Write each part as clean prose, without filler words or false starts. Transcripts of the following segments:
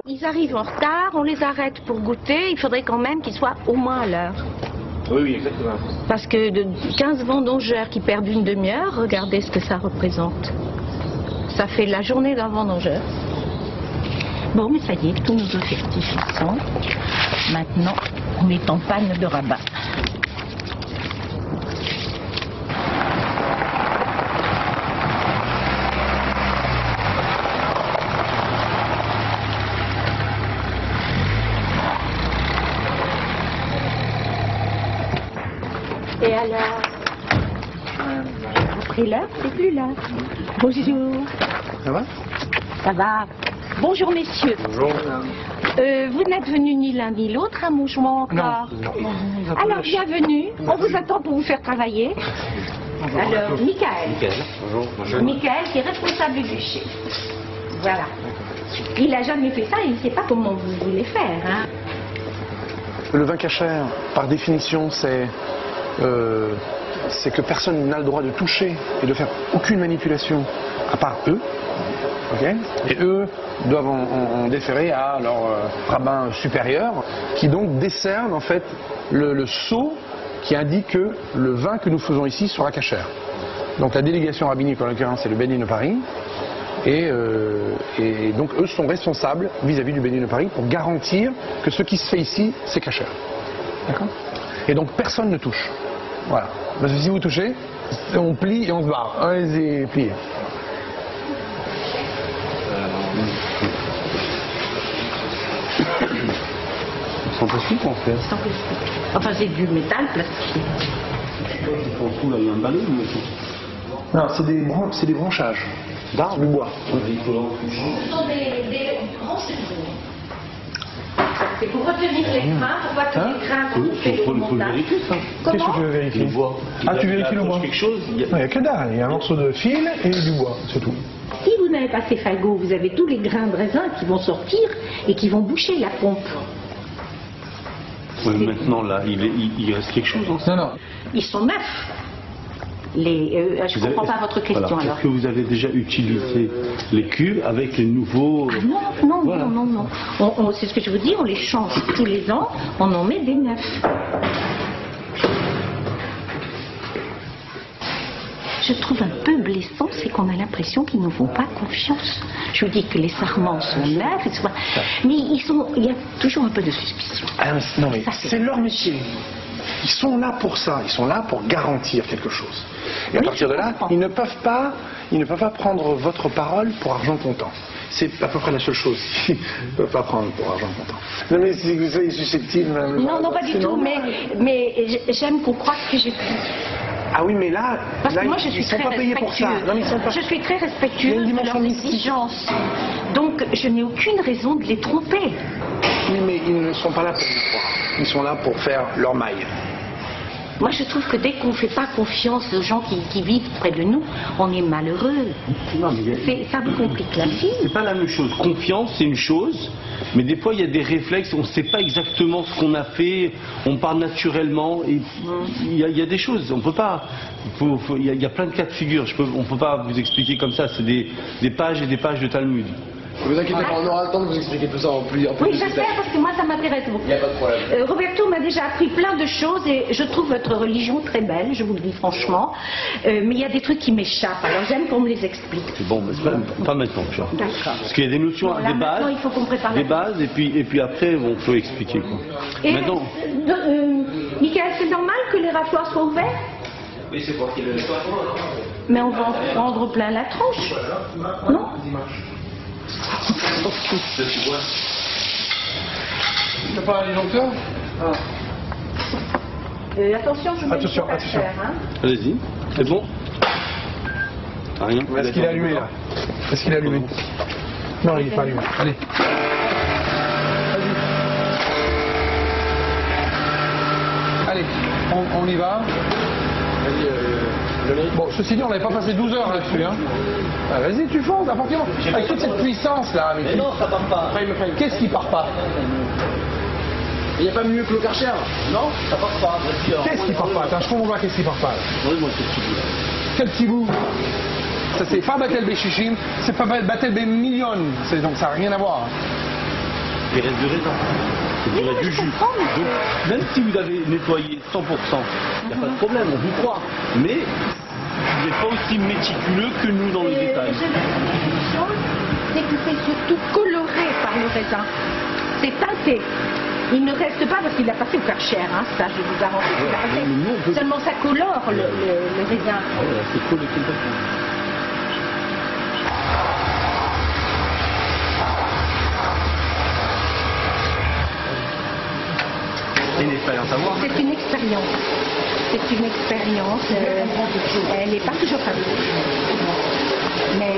Ils arrivent en retard, on les arrête pour goûter, il faudrait quand même qu'ils soient au moins à l'heure. Oui, oui, exactement. Parce que de 15 vendangeurs qui perdent une demi-heure, regardez ce que ça représente. Ça fait la journée d'un vendangeur. Bon, mais ça y est, tous nos effectifs y sont. Maintenant, on est en panne de rabat. Et alors, après l'heure, c'est plus là. Bonjour. Ça va? Ça va. Bonjour messieurs. Bonjour, madame. Vous n'êtes venus ni l'un ni l'autre à Mougement encore? Non. Alors bienvenue, on vous attend pour vous faire travailler. Alors, Michael. Bonjour. Michael qui est responsable du chef. Voilà. Il n'a jamais fait ça et il ne sait pas comment vous voulez faire. Hein. Le vin cachère, par définition, c'est que personne n'a le droit de toucher et de faire aucune manipulation à part eux. Okay, et eux doivent en déférer à leur rabbin supérieur qui donc décerne en fait le sceau qui indique que le vin que nous faisons ici sera cachère. Donc la délégation rabbinique en l'occurrence c'est le Bénin de Paris et donc eux sont responsables vis-à-vis du Bénin de Paris pour garantir que ce qui se fait ici c'est cachère. D'accord ? Et donc personne ne touche. Voilà. Parce que si vous touchez, on plie et on se barre. Allez-y, pliez. Sans plastique en fait. Sans plastique. Enfin c'est du métal plastifié. Ils font tout là, il y a un ballon ou Non, c'est des branchages d'arbres du bois. Ce sont des branches. C'est pour retenir les grains, pour pas que les grains Il faut le vérifier ça. Qu'est-ce que tu veux vérifier? Le bois. Ah, tu vérifies le bois? Quelque chose, Il n'y a que dalle, il y a un morceau de fil et du bois, c'est tout. Si vous n'avez pas ces fagots, vous avez tous les grains de raisin qui vont sortir et qui vont boucher la pompe. Oui, maintenant là, il reste quelque chose. Non, non. Ils sont neufs. Je ne comprends pas votre question voilà. alors. Est-ce que vous avez déjà utilisé les cuves avec les nouveaux... Ah non, voilà. non. C'est ce que je vous dis, on les change tous les ans, on en met des neufs. Je trouve un peu blessant, c'est qu'on a l'impression qu'ils ne font pas confiance. Je vous dis que les sarments sont neufs, mais il y a toujours un peu de suspicion. Ah, non mais c'est leur métier. Ils sont là pour ça, ils sont là pour garantir quelque chose. Et à partir de là, ils ne peuvent pas prendre votre parole pour argent comptant. C'est à peu près la seule chose qu'ils ne peuvent pas prendre pour argent comptant. Non mais si vous êtes susceptible... Non, pas du tout, mais j'aime qu'on croie que j'ai pu. Ah oui, mais là, parce que moi, je suis ils ne sont pas payés pour ça. Non, mais ils sont pas... Je suis très respectueuse de leurs exigences. Donc, je n'ai aucune raison de les tromper. Oui, mais ils ne sont pas là pour nous croire. Ils sont là pour faire leur maille. Moi, je trouve que dès qu'on ne fait pas confiance aux gens qui vivent près de nous, on est malheureux. Non, mais ça vous complique la vie. C'est pas la même chose. Confiance, c'est une chose, mais des fois, il y a des réflexes, on ne sait pas exactement ce qu'on a fait, on parle naturellement, et il y a des choses, on peut pas... Il y a plein de cas de figure, on ne peut pas vous expliquer comme ça, c'est des pages et des pages de Talmud. Ne vous inquiétez pas, on aura le temps de vous expliquer tout ça en plus. Oui, j'espère, parce que moi, ça m'intéresse beaucoup. Il n'y a pas de problème. Roberto m'a déjà appris plein de choses et je trouve votre religion très belle, je vous le dis franchement. Mais il y a des trucs qui m'échappent, alors j'aime qu'on me les explique. Bon, mais pas maintenant, tu vois. D'accord. Parce qu'il y a des notions, Bon, là, des bases, il faut qu'on prépare et puis après, on peut expliquer. Quoi. Et maintenant... Michael, c'est normal que les raffoirs soient ouverts? Oui, c'est pour qu'il le nettoie. Mais on va en prendre plein la tronche. Non? Tu n'as pas un disjoncteur? Attention, je mets attention. Hein. Allez-y, c'est bon? Rien. Est-ce qu'il est allumé là? Est-ce qu'il est allumé? Non, il n'est pas allumé. Allez. Allez, on y va. Bon, ceci dit, on n'avait pas passé 12 heures là-dessus. Hein. Ah, vas-y, tu fonces, à partir avec toute cette puissance là. Mais non, ça part pas. Qu'est-ce qui part pas? Il n'y a pas mieux que le Karcher. Non, ça part pas. Qu'est-ce qui part pas? Attends, je comprends pas qu'est-ce qui part pas. Oui, moi, c'est petit bout. Quel petit bout? Ça c'est pas Batel Béchichim, c'est pas Batel Bémillion. Donc ça n'a rien à voir. des restes de raisin. C'est Oui, non, du je jus. comprends, mais Donc, même si vous avez nettoyé 100%, il n'y a pas de problème, on vous croit. Mais vous n'êtes pas aussi méticuleux que nous dans le détail. Je vais vous dire une chose, c'est que c'est surtout coloré par le raisin. C'est teinté. Il ne reste pas parce qu'il a passé au Karcher, hein, ça je vous garantis qu'il a passé. mais nous, on peut- Seulement ça colore le raisin. Ah ouais, c'est collé complètement. C'est une expérience à voir. C'est une expérience. C'est une expérience. Elle n'est pas toujours facile. Mais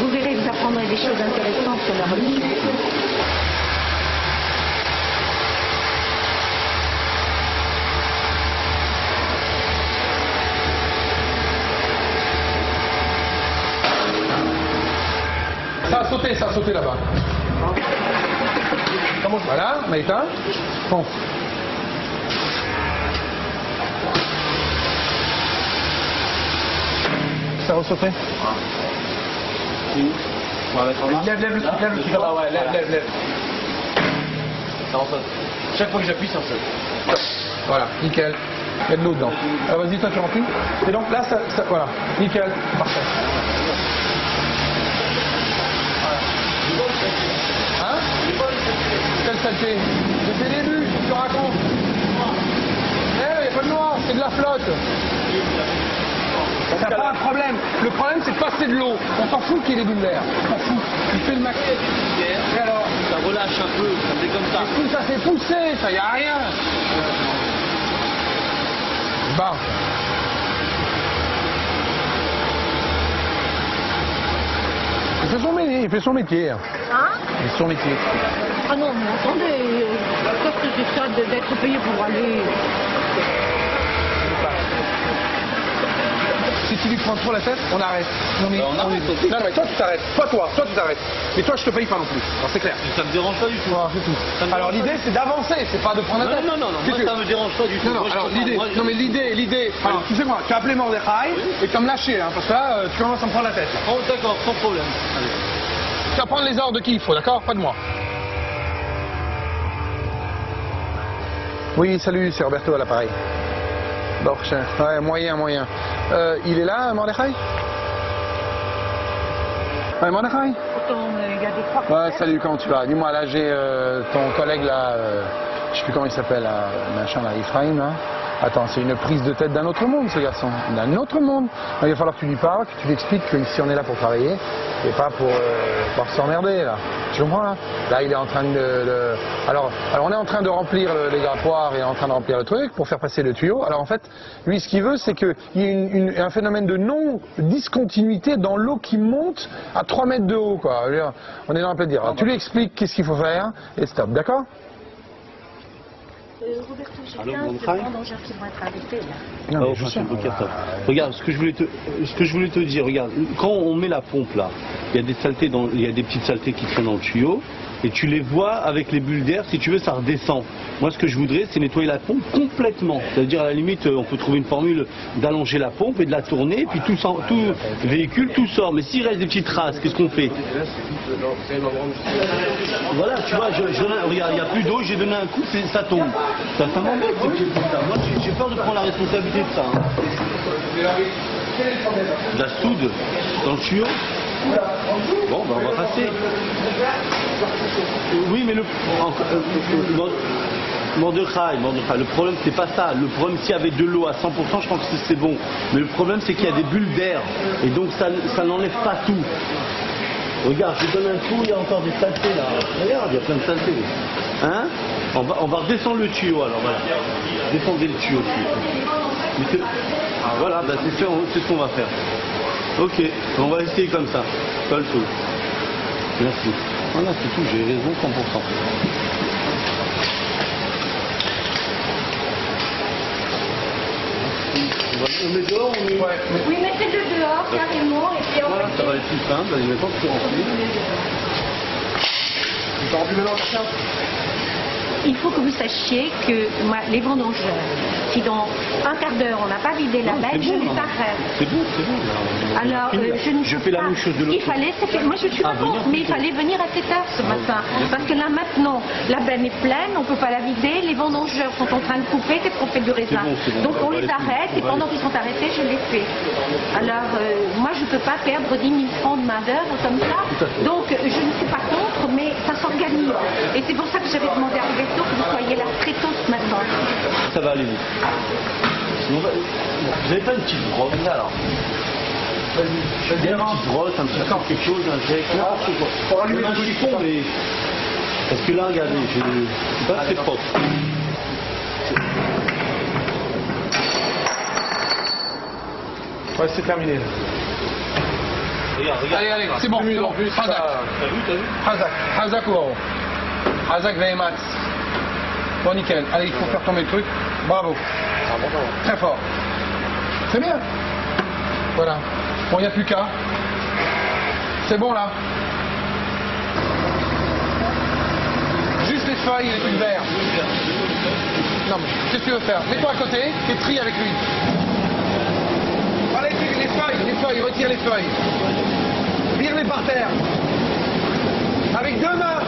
vous verrez, vous apprendrez des choses intéressantes sur la religion. Ça a sauté là-bas. Voilà, on a éteint. Bon. Ça a ressauté. Lève le truc là-bas, ouais, lève. Ça en saute. Chaque fois que j'appuie, ça en saute. Voilà, nickel. Il y a de l'eau dedans. Alors vas-y, toi tu remplis. Et donc là, ça voilà, nickel, parfait. Hein? Quelle saleté? Depuis le début, je te raconte. Eh, il n'y a pas de noir, c'est de la flotte. Ça n'a pas un problème. Le problème, c'est de passer de l'eau. On s'en fout qu'il y ait des bulles d'air. On s'en fout. Il fait le max. Et alors? Ça relâche un peu, ça fait comme ça. Tout ça fait pousser, ça y a rien. Bah. Il fait son métier. Hein? Il fait son métier. Ah non, mais attendez, qu'est-ce que c'est ça d'être payé pour aller? Si tu lui prends trop la tête, on arrête. Non mais, on arrête aussi. Non mais toi tu t'arrêtes. Toi tu t'arrêtes. Mais toi je te paye pas non plus. Alors c'est clair. Ça me dérange pas du tout. Voilà, c'est tout. Ça me Alors dérange l'idée c'est d'avancer, c'est pas de prendre la tête. Non, moi ça me dérange pas du tout. Non, Moi, je alors comprends. l'idée, Moi, non mais l'idée, alors, tu sais quoi, tu as appelé Mordechai et tu vas me lâcher, hein, parce que là, tu commences à me prendre la tête. Oh, d'accord, sans problème. Allez. Tu vas prendre les ordres de qui il faut, d'accord? Pas de moi. Oui, salut, c'est Roberto à l'appareil. Bon, ouais, moyen. Il est là, Mordechai? Ouais, Mordechai? Il y a des fois. Ouais, salut, comment tu vas? Dis-moi, là, j'ai ton collègue, là, je sais plus comment il s'appelle, là, machin, là, Ephraim, là. Attends, c'est une prise de tête d'un autre monde, ce garçon. D'un autre monde. Donc, il va falloir que tu lui parles, que tu lui expliques qu'ici, on est là pour travailler, et pas pour s'emmerder, là. Tu comprends, là? Là, il est en train de... Alors, on est en train de remplir les grappoirs, et en train de remplir le truc, pour faire passer le tuyau. Alors, en fait, lui, ce qu'il veut, c'est qu'il y ait un phénomène de non-discontinuité dans l'eau qui monte à 3 mètres de haut, quoi. On est dans un peu de dire. Alors, tu lui expliques qu'est-ce qu'il faut faire, et stop, d'accord? Roberto, j'ai Allô, 15 Mordechai vendangeurs qui vont être arrêtés là. Non, Oh, je sais. Regarde, ce que je voulais te dire, regarde, quand on met la pompe là, il y a des saletés il y a des petites saletés qui traînent dans le tuyau, et tu les vois avec les bulles d'air, si tu veux, ça redescend. Moi, ce que je voudrais, c'est nettoyer la pompe complètement. C'est-à-dire, à la limite, on peut trouver une formule d'allonger la pompe et de la tourner, et puis tout véhicule, tout sort. Mais s'il reste des petites traces, qu'est-ce qu'on fait? Voilà, tu vois, regarde, il n'y a plus d'eau, j'ai donné un coup, ça tombe. Ça m'embête, ces petites trucs-là. Moi, j'ai peur de prendre la responsabilité de ça. Hein. De la soude dans le tuyau. Bon, ben on va passer. Oui, mais Mordechai, le problème c'est pas ça. Le problème, s'il y avait de l'eau à 100%, je pense que c'est bon. Mais le problème, c'est qu'il y a des bulles d'air. Et donc, ça n'enlève pas tout. Regarde, je donne un coup, il y a encore des saletés là. Regarde, il y a plein de saletés. Hein? On va redescendre le tuyau alors, voilà. Descendez le tuyau. Ah voilà, bah, c'est ce qu'on va faire. Ok, on va essayer comme ça. Pas le tout. Merci. Voilà, c'est tout, j'ai raison 100%. On met dehors, on met... Ouais. Oui, mettez-le dehors carrément et puis on Voilà, ça va être plus simple, allez, maintenant c'est rempli. Tu t'en remplis maintenant, Karcher? il faut que vous sachiez que moi, les vendangeurs, si dans un quart d'heure on n'a pas vidé la benne, je les arrête. C'est bon. Alors, je fais la même chose de l'autre. Il fallait, moi je suis pas contre, mais il fallait venir à 7 heures ce matin. Parce que là maintenant, la benne est pleine, on ne peut pas la vider, les vendangeurs sont en train de couper, qu'est-ce qu'on fait du raisin? Donc on les arrête, et pendant qu'ils sont arrêtés, je les fais. Alors, moi je ne peux pas perdre 10 000 francs de main d'œuvre comme ça. Donc je ne suis pas contre, mais ça s'organise. Et c'est pour ça que j'avais demandé à Roberto que vous soyez là très tôt ce matin. Ça va aller vite. Sinon, vous n'avez pas une petite brosse alors? Une petite brosse, un petit peu quelque chose, un jet, n'importe quoi. Pour allumer un chiffon, mais... Parce que là, regardez, c'est pas très propre. Ouais, c'est terminé. Regarde. Allez, c'est bon. Hazak. T'as vu? Hazak ou Hazak Vehemats. Bon, nickel. Allez, il faut faire tomber le truc. Bravo. Très fort. Très bien. Voilà. Bon, il n'y a plus qu'à. C'est bon, là. Juste les feuilles et les bulles verts. Non, mais qu'est-ce que tu veux faire? Mets-toi à côté et trie avec lui. Allez, les feuilles, retire les feuilles. Vire-les par terre. Avec 2 mains.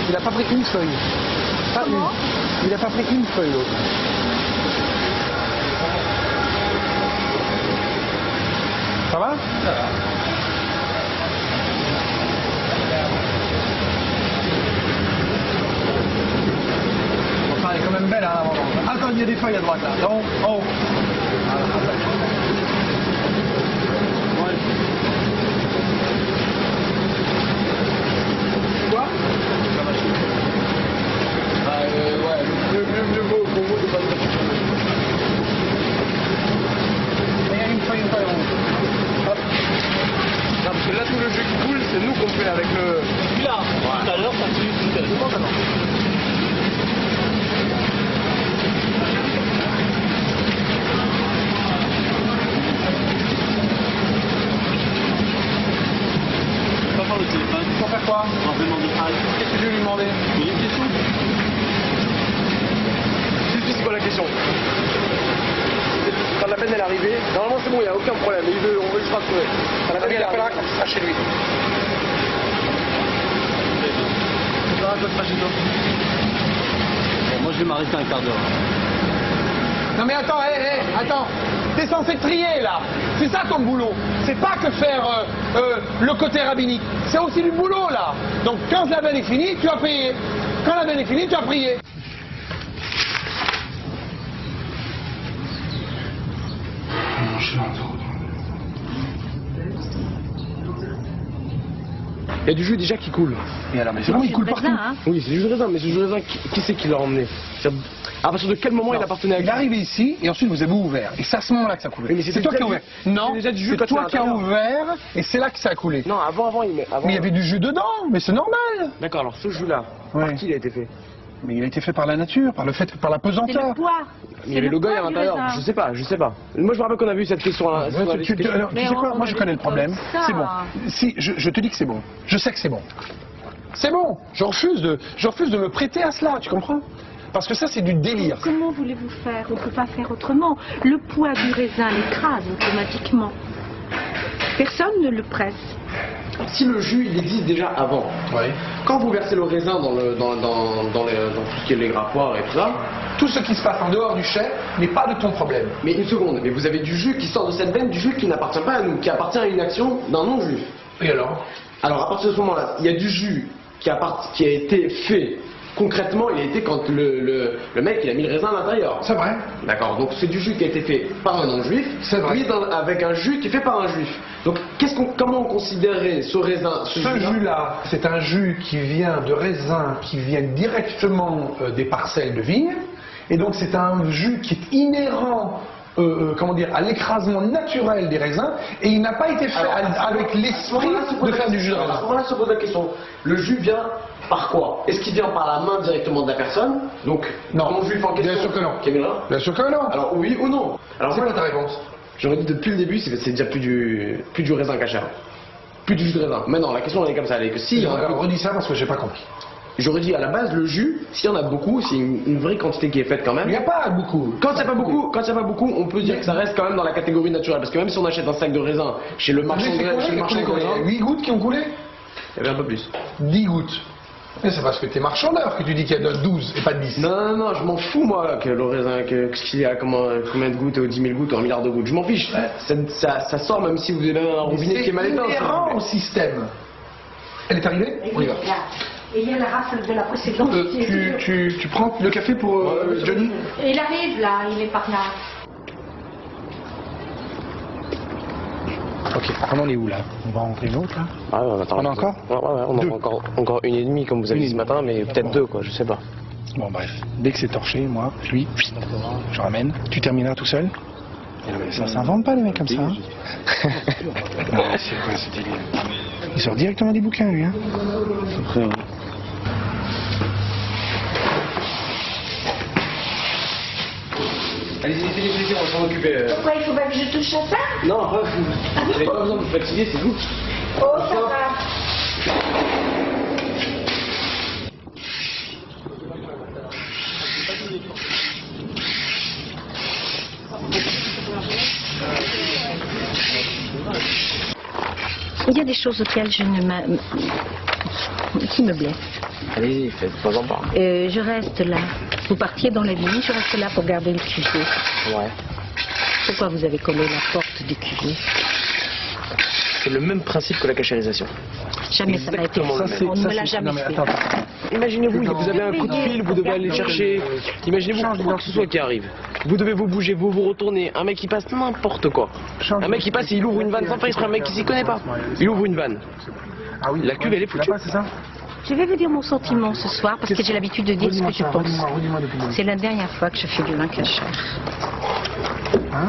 Il n'a pas pris une feuille. Pas une. Il n'a pas pris une feuille, l'autre. Ça va? Ça va. Enfin, elle est quand même belle, hein, avant. Attends, il y a des feuilles à droite, là. Non, en haut. Quoi? Ouais, mieux vaut pour vous de pas se faire. Il y a une feuille rouge. Hop. Non, parce que là, tout le jeu qui coule, c'est nous qu'on fait avec le... Celui-là, tout à l'heure, ça tue tout à l'heure. Pas par le téléphone. Pour faire quoi? On va demander à... Qu'est-ce que je vais lui demander? Il y a une question? C'est quoi la question? Quand la peine est arrivée, normalement c'est bon, il n'y a aucun problème, on veut juste rassurer. Quand la peine il appellera quand ce sera chez lui. Bon, moi je vais m'arrêter un quart d'heure. Non mais attends, attends. T'es censé trier là. C'est ça ton boulot. C'est pas que faire le côté rabbinique. C'est aussi du boulot là. Donc quand la veine est finie, tu as payé. Quand la veine est finie, tu as prié. Il y a du jus déjà qui coule. Et alors, mais c'est vraiment il coule partout. Hein. Oui, c'est du jus de raisin, mais c'est du jus de raisin qui c'est qui l'a emmené? À partir de quel moment il appartenait à qui? Il est arrivé ici et ensuite vous avez ouvert. Et c'est à ce moment-là que ça a coulé. Mais c'est toi qui as ouvert. Non, c'est toi qui as ouvert et c'est là que ça a coulé. Non, avant il met. Mais il y avait du jus dedans, mais c'est normal. D'accord, alors ce jus-là, par qui il a été fait? Mais il a été fait par la nature, par la pesanteur. C'est le poids. Il y avait le goy à l'intérieur. Je sais pas. Moi je me rappelle qu'on a vu cette question là. Tu sais quoi? Moi je connais le problème. C'est bon. Si, je te dis que c'est bon. Je sais que c'est bon. C'est bon. Je refuse de me prêter à cela, tu comprends? Parce que ça c'est du délire. Comment voulez-vous faire? On ne peut pas faire autrement. Le poids du raisin l'écrase automatiquement. Personne ne le presse. Si le jus il existe déjà avant, quand vous versez le raisin dans tout ce qui est les grappoirs et tout ça, tout ce qui se passe en dehors du chai n'est pas de ton problème. Mais une seconde, mais vous avez du jus qui sort de cette veine, du jus qui n'appartient pas à nous, qui appartient à une action d'un non-juif. Et alors? Alors à partir de ce moment-là, il y a du jus qui a été fait. Concrètement, il a été quand le mec il a mis le raisin à l'intérieur. C'est vrai. D'accord, donc c'est du jus qui a été fait par un non-juif, mis avec un jus qui est fait par un juif. Donc comment on considérerait ce raisin? Ce jus-là, c'est un jus qui vient de raisins qui viennent directement des parcelles de vigne. Et donc c'est un jus qui est inhérent comment dire, à l'écrasement naturel des raisins et il n'a pas été fait avec l'esprit de faire du jus de raisin. À ce moment-là se pose la question, le jus vient par quoi? Est-ce qu'il vient par la main directement de la personne? Donc, Non, mon juif en question. bien sûr que non. Caméra. Bien sûr que non. Alors oui ou non? Alors C'est quoi ta réponse? j'aurais dit depuis le début, c'est déjà plus du raisin cachère. Plus du jus de raisin. Maintenant, la question elle est comme ça, elle est que si. Redis ça parce que j'ai pas compris. J'aurais dit à la base, le jus, s'il y en a beaucoup, c'est une vraie quantité qui est faite quand même. Il n'y a pas beaucoup. Quand il n'y a pas beaucoup, on peut dire que ça reste quand même dans la catégorie naturelle. Parce que même si on achète un sac de raisin chez le marchand de raisin, Il y a 8 gouttes qui ont coulé? il y avait un peu plus. 10 gouttes. Mais c'est parce que t'es marchandeur que tu dis qu'il y a 12 et pas 10. Non, je m'en fous moi que le raisin, qu'il y a combien de gouttes, 10 000 gouttes ou 1 milliard de gouttes, je m'en fiche. Ça sort même si vous avez un robinet qui est mal éteint. C'est inhérent au système. Elle est arrivée? On y va. Et il y a la rafle de la précédente. Tu prends le café pour Johnny? Il arrive là, il est par là. Ok, on en est où là? On va rentrer une autre là? Ah ouais, on attend. On a encore? Ouais, on Deux. a encore une et demie comme vous avez dit ce matin, mais peut-être deux quoi, je sais pas. Bon bref, dès que c'est torché, moi, lui, je ramène. Tu termineras tout seul? Ça s'invente pas les mecs comme ça. Hein. Non, c'est quoi ce délire? Il sort directement des bouquins lui. Hein. Allez-y, on va s'en occuper. Pourquoi il faut pas que je touche à ça? Non, vous n'avez pas besoin de vous fatiguer, c'est tout. Oh, ça va. Il y a des choses auxquelles je ne m'a... qui me blessent. Allez-y, faites-en part. Je reste là. Vous partiez dans la nuit, je reste là pour garder le QG. Ouais. Pourquoi vous avez collé la porte du QG? C'est le même principe que la cachérisation. Jamais ça m'a été Exactement fait. On ne me l'a jamais fait. Imaginez-vous, vous avez un coup de fil, vous devez aller chercher. Imaginez-vous quoi que ce soit qui arrive. Vous devez vous bouger, vous retournez. Un mec qui passe n'importe quoi. Un mec qui passe et il ouvre une vanne sans faire exprès. Un mec qui s'y connaît pas. Il ouvre une vanne. Ah oui. La cuve elle est foutue. C'est ça? Je vais vous dire mon sentiment ce soir parce que j'ai l'habitude de dire ce que je pense. Redis-moi depuis le début. C'est la dernière fois que je fais du vin cachère. Hein?